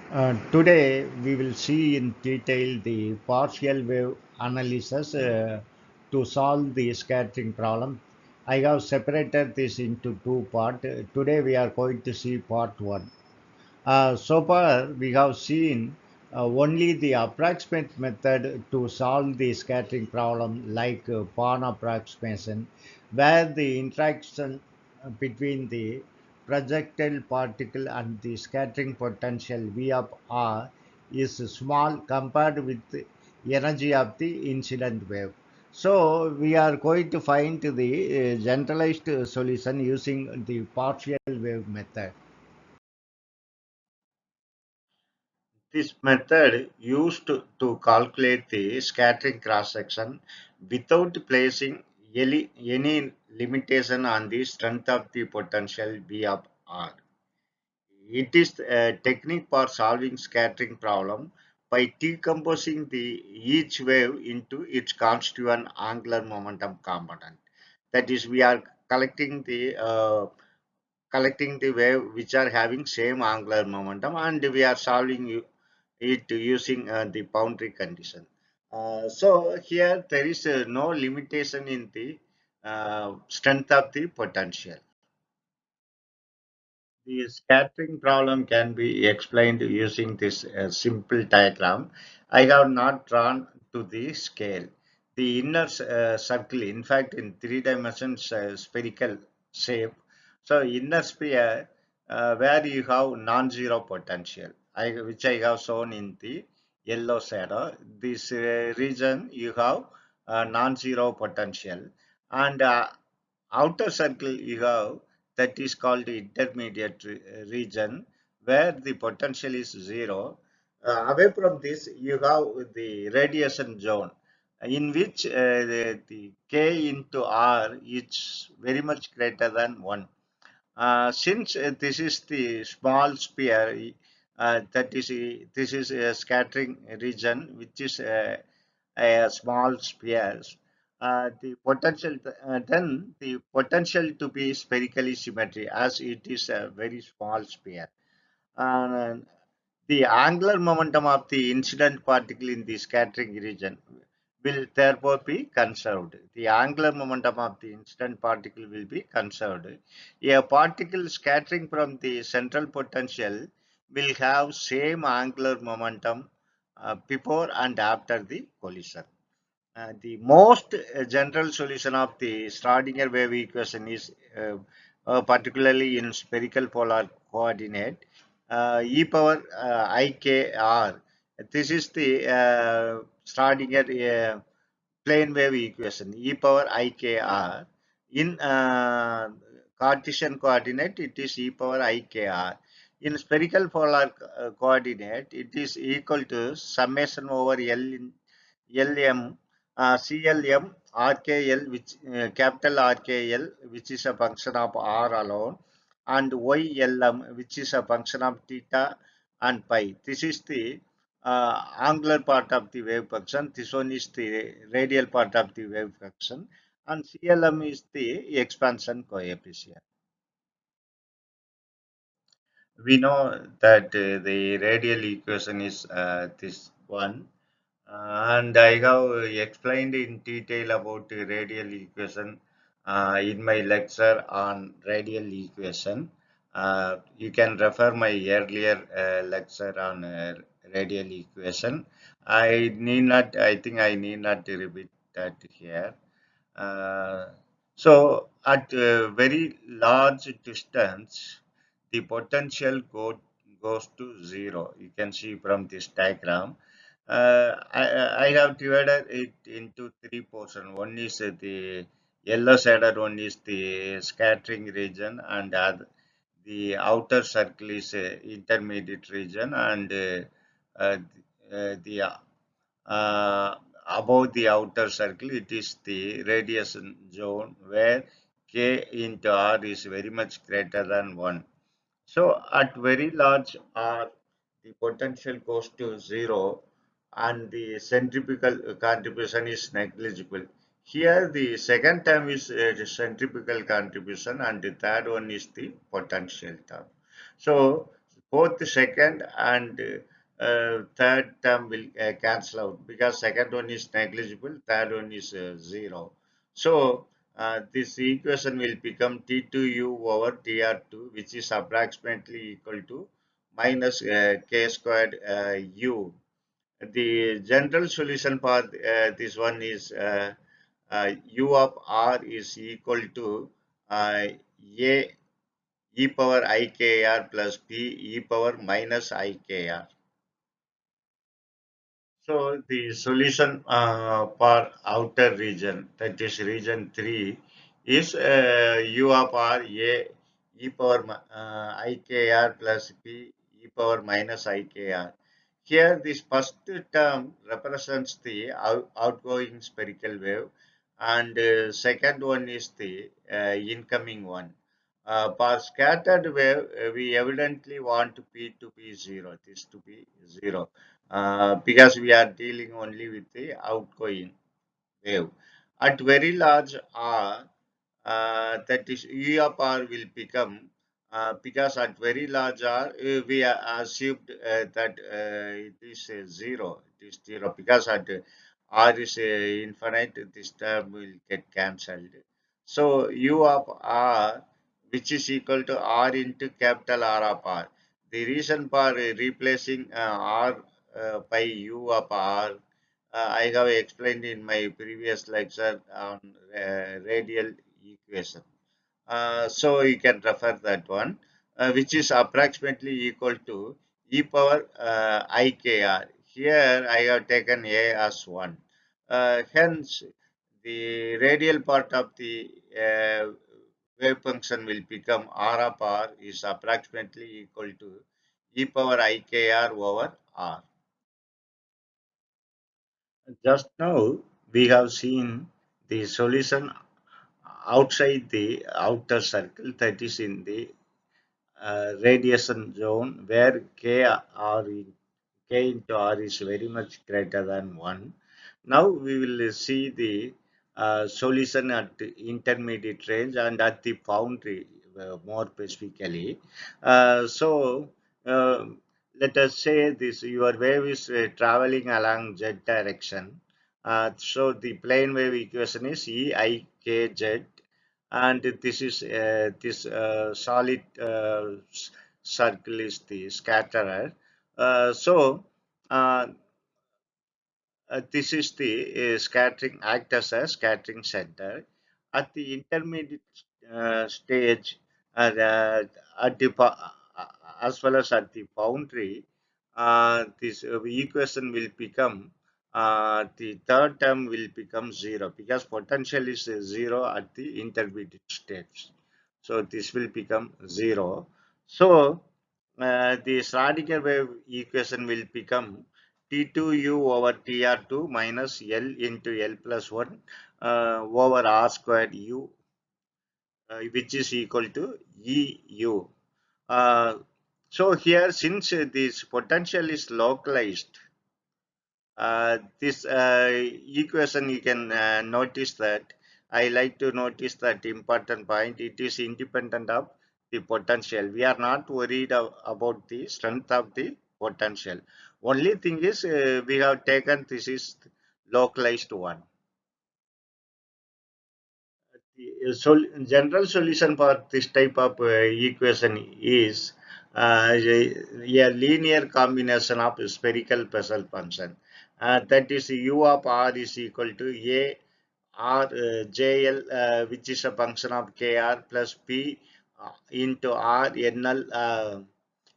Today we will see in detail the partial wave analysis to solve the scattering problem. I have separated this into two parts. Today we are going to see part one. So far we have seen only the approximate method to solve the scattering problem like Born approximation, where the interaction between the projectile particle and the scattering potential V of R is small compared with the energy of the incident wave. So we are going to find the generalized solution using the partial wave method. This method used to calculate the scattering cross-section without placing any limitation on the strength of the potential V of R. It is a technique for solving scattering problem by decomposing the each wave into its constituent angular momentum component. That is, we are collecting the wave which are having same angular momentum, and we are solving it using the boundary condition. So here there is no limitation in the strength of the potential. The scattering problem can be explained using this simple diagram. I have not drawn to the scale. The inner circle, in fact, in three dimensions, spherical shape. So inner sphere, where you have non-zero potential, which I have shown in the yellow shadow. This region you have non-zero potential, and outer circle you have that is called the intermediate region where the potential is zero. Away from this, you have the radiation zone in which the K into R is very much greater than 1. Since this is the small sphere, this is a scattering region which is a small sphere. Then the potential to be spherically symmetry as it is a very small sphere. And the angular momentum of the incident particle in the scattering region will therefore be conserved. The angular momentum of the incident particle will be conserved. A particle scattering from the central potential will have same angular momentum before and after the collision. The most general solution of the Schrodinger wave equation is particularly in spherical polar coordinate e power ikr. This is the Schrodinger plane wave equation e power ikr. In Cartesian coordinate, it is e power ikr. In spherical polar coordinate, it is equal to summation over LM CLM RKL, which capital RKL, which is a function of R alone, and YLM, which is a function of theta and pi. This is the angular part of the wave function. This one is the radial part of the wave function, and CLM is the expansion coefficient. We know that the radial equation is this one. And I have explained in detail about the radial equation in my lecture on radial equation. You can refer my earlier lecture on radial equation. I think I need not to repeat that here. Uh, so at a very large distance, the potential goes to zero. You can see from this diagram. I have divided it into three portions. One is the yellow shaded one is the scattering region, and the outer circle is intermediate region, and the above the outer circle, it is the radiation zone where K into R is very much greater than 1. So at very large R, the potential goes to 0 and the centrifugal contribution is negligible. Here the second term is the centrifugal contribution and the third one is the potential term. So both the second and third term will cancel out because second one is negligible, third one is 0. So this equation will become T2u over Tr2, which is approximately equal to minus k squared u. The general solution for this one is u of r is equal to a e power ikr plus p e power minus ikr. So the solution for outer region, that is region 3, is u of r a e power ikr plus p e power minus ikr. Here, this first term represents the outgoing spherical wave, and second one is the incoming one. For scattered wave, we evidently want P to be 0, this to be 0, because we are dealing only with the outgoing wave. At very large R, that is E of R will become, because at very large R, we are assumed that it is 0. It is 0 because at R is infinite, this term will get cancelled. So U of R, which is equal to R into capital R of R. The reason for replacing R by U of R, I have explained in my previous lecture on radial equation. So you can refer that one, which is approximately equal to e power ikr. Here I have taken a as 1. Hence, the radial part of the wave function will become r of r is approximately equal to e power ikr over r. Just now, we have seen the solution outside the outer circle, that is in the radiation zone where K into R is very much greater than 1. Now we will see the solution at the intermediate range and at the boundary more specifically. So uh, let us say this, your wave is traveling along z direction. So the plane wave equation is E I K Z, and this is this solid circle is the scatterer. So uh, this is the scattering act as a scattering center at the intermediate stage, at the as well as at the boundary. This equation will become, the third term will become 0 because potential is 0 at the intermediate stage. So this will become 0. So the Schrodinger wave equation will become T2u over Tr2 minus L into L plus 1 over R squared u, which is equal to EU. Uh, so here, since this potential is localized, this equation you can notice that, I like to notice that important point, it is independent of the potential. We are not worried about the strength of the potential. Only thing is we have taken this is localized one. The general solution for this type of equation is a linear combination of spherical Bessel function. That is u of r is equal to a r jl, which is a function of kr plus p into r nl,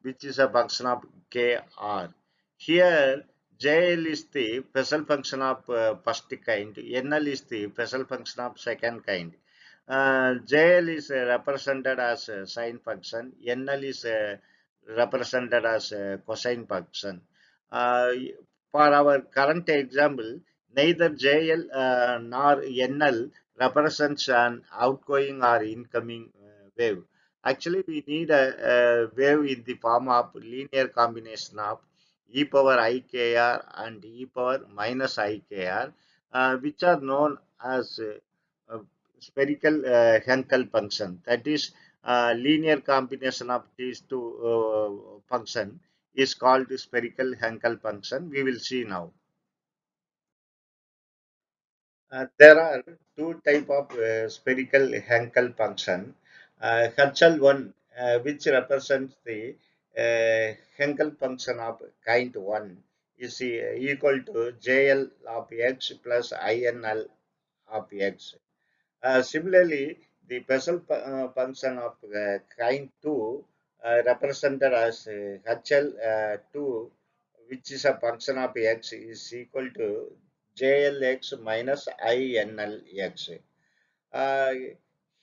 which is a function of kr. Here, JL is the Bessel function of first kind, NL is the Bessel function of second kind. JL is represented as a sine function, NL is represented as a cosine function. Uh, for our current example, neither JL nor NL represents an outgoing or incoming wave. Actually, we need a wave in the form of linear combination of e power ikr and e power minus ikr, which are known as spherical Henkel function. That is linear combination of these two function is called spherical Hankel function. We will see now. There are two type of spherical Hankel function. Hutchel1, which represents the Hankel function of kind 1, is equal to JL of x plus INL of x. Similarly, the Bessel function of kind 2 represented as HL2, which is a function of x, is equal to JLX minus INLX. Uh,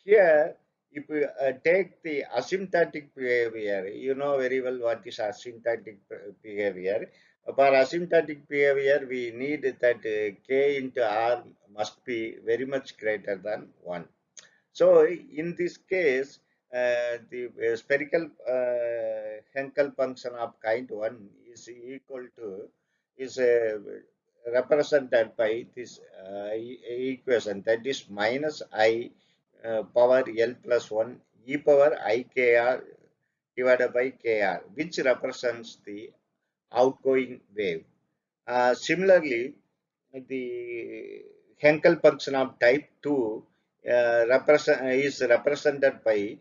Here, if we take the asymptotic behavior, you know very well what is asymptotic behavior. For asymptotic behavior, we need that k into r must be very much greater than 1. So in this case, the spherical Henkel function of kind 1 is equal to is represented by this equation, that is minus I power L plus 1 e power I kr divided by kr, which represents the outgoing wave. Similarly, the Henkel function of type 2 is represented by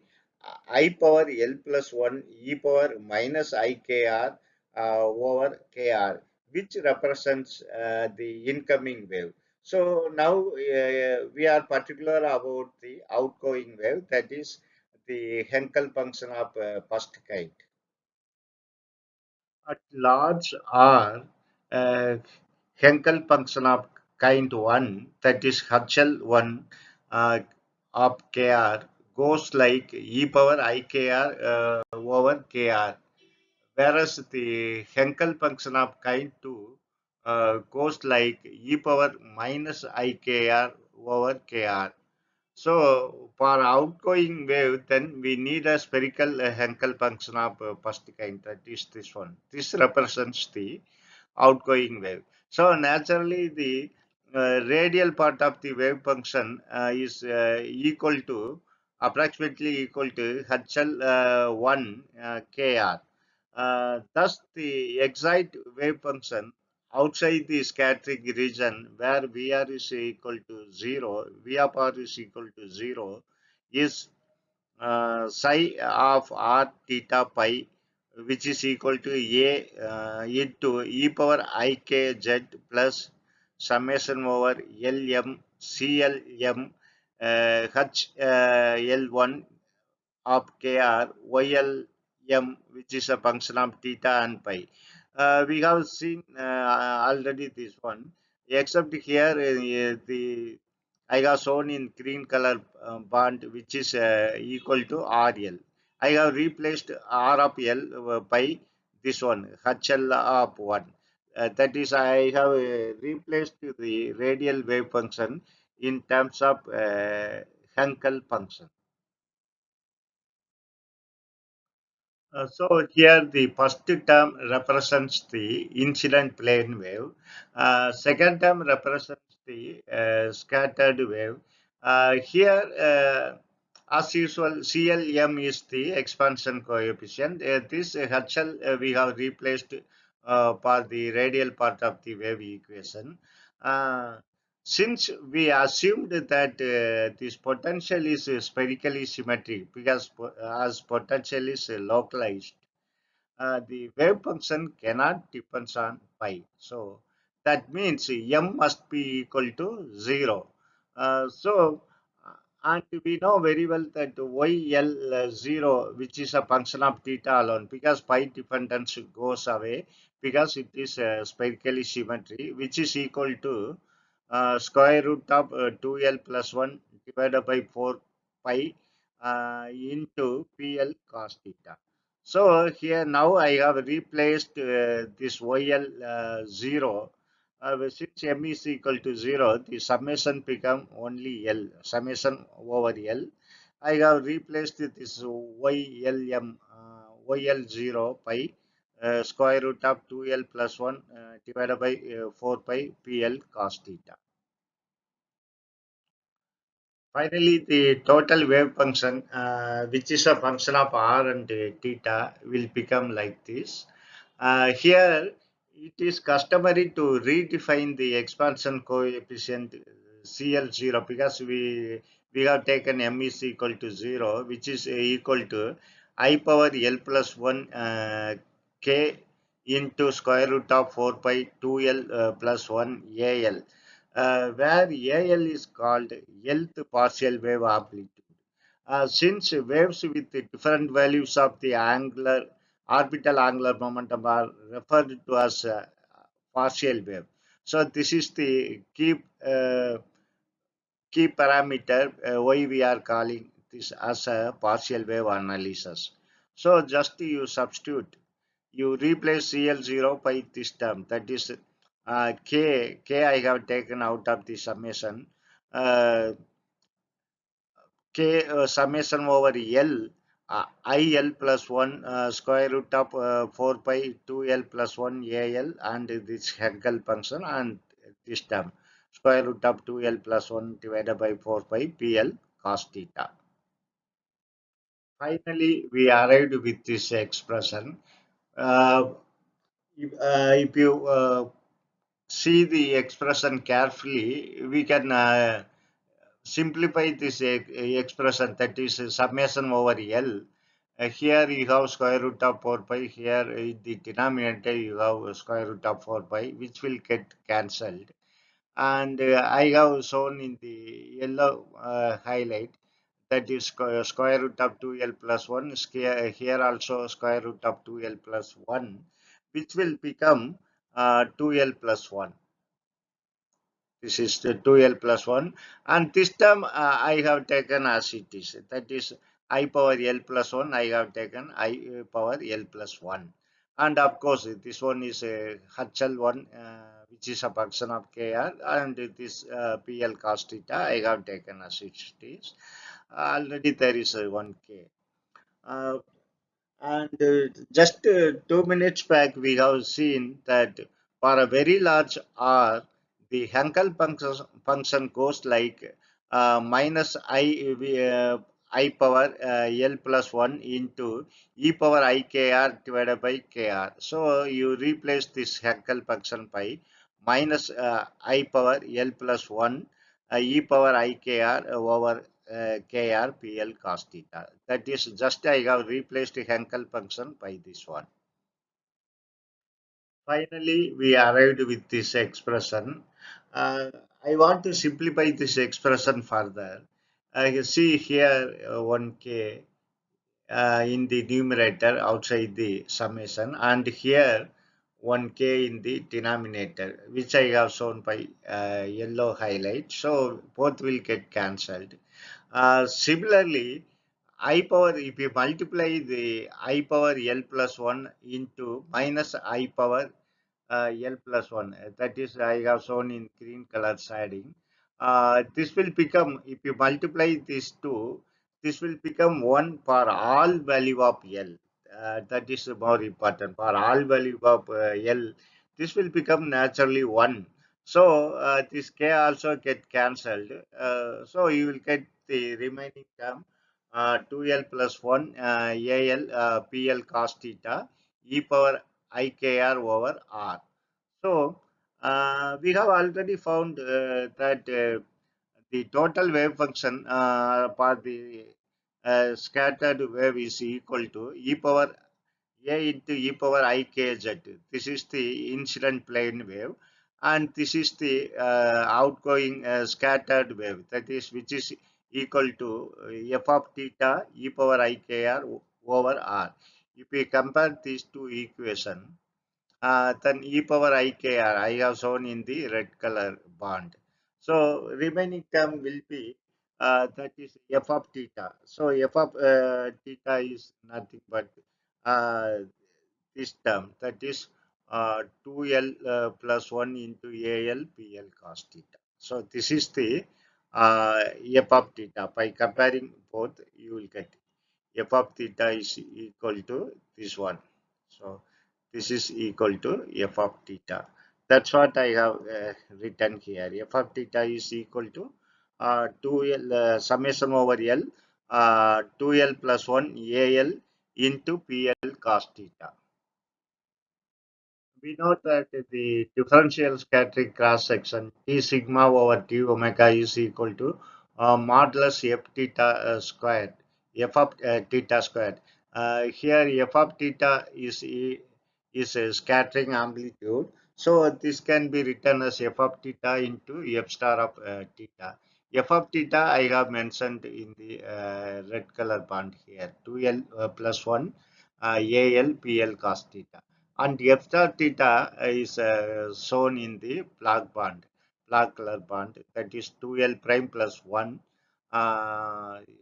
I power L plus 1 e power minus I kr over kr, which represents the incoming wave. So now we are particular about the outgoing wave, that is the Henkel function of first kind. At large R, uh, Henkel function of kind 1, that is Hutchel1 of Kr, goes like e power ikr over Kr, whereas the Henkel function of kind 2 goes like e power minus ikr over Kr. So for outgoing wave, then we need a spherical Henkel function of first kind, that is this one. This represents the outgoing wave. So naturally, the radial part of the wave function is equal to approximately equal to Hl1 Kr. Thus, the exact wave function outside the scattering region where Vr is equal to 0, V of r is equal to 0, is psi of r theta pi, which is equal to a into e power ikz plus summation over lm clm h l1 of kr ylm, which is a function of theta and pi. We have seen already this one, except here the I have shown in green color band, which is equal to RL. I have replaced R of L by this one, HL of 1. That is, I have replaced the radial wave function in terms of Hankel function. So here the first term represents the incident plane wave. Second term represents the scattered wave. Here, as usual, CLM is the expansion coefficient. This HL we have replaced for the radial part of the wave equation. Uh, since we assumed that this potential is spherically symmetric, because as potential is localized, the wave function cannot depend on pi. So that means m must be equal to 0. And we know very well that YL0, which is a function of theta alone, because pi dependence goes away, because it is spherically symmetry, which is equal to square root of 2L plus 1 divided by 4 pi into PL cos theta. So here now I have replaced this YL 0. Since m is equal to 0, the summation become only L, summation over L. I have replaced this YLM, YL0 pi square root of 2L plus 1 divided by 4 pi PL cos theta. Finally, the total wave function, which is a function of r and theta, will become like this. Here, it is customary to redefine the expansion coefficient CL0 because we have taken m is equal to 0, which is equal to I power L plus 1 k into square root of 4 pi 2L plus 1 AL, where AL is called Lth partial wave amplitude. Since waves with the different values of the angular orbital angular momentum are referred to as partial wave. So this is the key parameter why we are calling this as a partial wave analysis. So just you substitute, you replace CL0 by this term, that is k I have taken out of the summation. K summation over L, IL plus 1 square root of 4 pi 2L plus 1 AL, and this Hegel function, and this term square root of 2L plus 1 divided by 4 pi PL cos theta. Finally, we arrived with this expression. Uh, if you see the expression carefully, we can simplify this expression, that is summation over L. Here you have square root of 4 pi. Here in the denominator you have square root of 4 pi, which will get cancelled. And I have shown in the yellow highlight, that is square root of 2L plus 1. Here also square root of 2L plus 1, which will become 2L plus 1. This is the 2L plus 1, and this term I have taken as it is, that is I power L plus 1, I have taken I power L plus 1. And of course, this one is a HL1, which is a function of KR, and this PL cos theta I have taken as it is. Already there is a 1K. Uh, and just 2 minutes back, we have seen that for a very large R, the Hankel function goes like minus I power L plus 1 into e power I kr divided by kr. So you replace this Hankel function by minus I power L plus 1 e power I kr over kr pl cos theta. That is just I have replaced the Hankel function by this one. Finally, we arrived with this expression. Uh, I want to simplify this expression further. You see here 1k in the numerator outside the summation, and here 1k in the denominator, which I have shown by yellow highlight. So both will get cancelled. Similarly, I power, if you multiply the I power L plus 1 into minus I power L plus 1, that is I have shown in green color shading. This will become, if you multiply these two, this will become 1 for all value of L. That is more important. For all value of L, this will become naturally 1. So this K also get cancelled. So you will get the remaining term 2L plus 1 AL PL cos theta e power IKR over R. So we have already found that the total wave function for the scattered wave is equal to e power a into e power ikz. This is the incident plane wave, and this is the outgoing scattered wave, that is which is equal to f of theta e power ikr over r. If we compare these two equations, then e power ikr I have shown in the red color band. So remaining term will be that is f of theta. So f of theta is nothing but uh, this term, that is 2L plus 1 into AL PL cos theta. So this is the f of theta. By comparing both, you will get f of theta is equal to this one. So this is equal to f of theta. That's what I have written here. F of theta is equal to 2L summation over L 2L plus 1 AL into PL cos theta. We know that the differential scattering cross section T sigma over T omega is equal to modulus f theta squared, f of theta squared. Here f of theta is a scattering amplitude, so this can be written as f of theta into f star of theta. F of theta I have mentioned in the red color band here, 2L plus 1 AL PL cos theta, and f star theta is shown in the black color band, that is 2L prime plus 1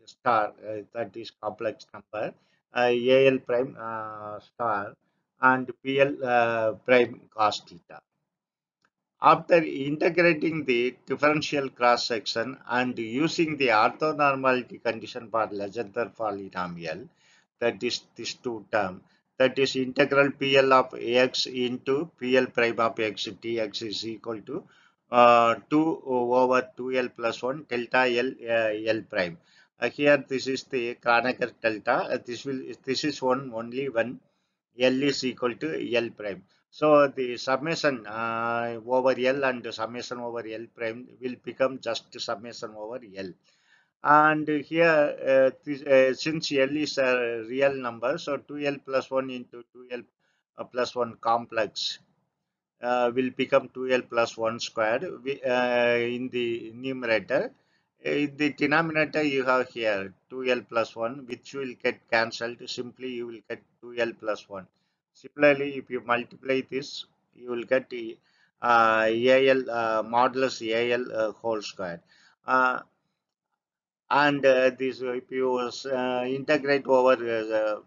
star, that is complex number, AL prime star, and PL prime cos theta. After integrating the differential cross section and using the orthonormality condition for Legendre polynomial, that is this two term, that is integral PL of x into PL prime of x dx is equal to 2 over 2L plus 1 delta L L prime. Here this is the Kronecker delta. This is one only when L is equal to L prime. So the summation over L and summation over L prime will become just summation over L. And here, since L is a real number, so 2L plus 1 into 2L plus 1 complex will become 2L plus 1 squared in the numerator. In the denominator, you have here 2L plus 1, which will get cancelled. Simply, you will get 2L plus 1. Similarly, if you multiply this, you will get AL modulus AL whole square. Uh, and this if you integrate over the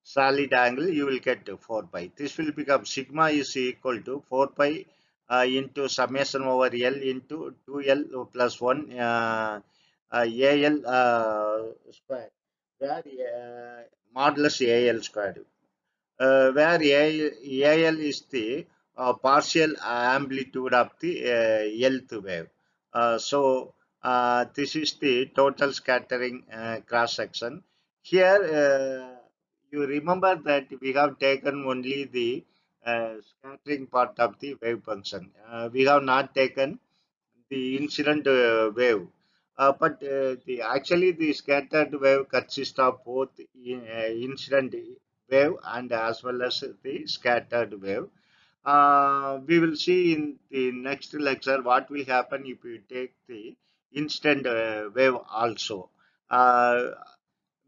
solid angle, you will get 4 pi. This will become sigma is equal to 4 pi into summation over L into 2L plus 1 AL square, where modulus AL square, where AL is the partial amplitude of the Lth wave. So this is the total scattering cross section. Here, you remember that we have taken only the scattering part of the wave function. We have not taken the incident wave. But actually the scattered wave consists of both incident wave and as well as the scattered wave. We will see in the next lecture what will happen if you take the instant wave also. Uh,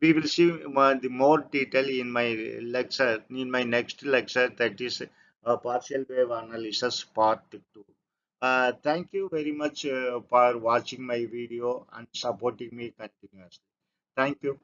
we will see the more detail in my lecture, in my next lecture, that is partial wave analysis part 2. Thank you very much for watching my video and supporting me continuously. Thank you.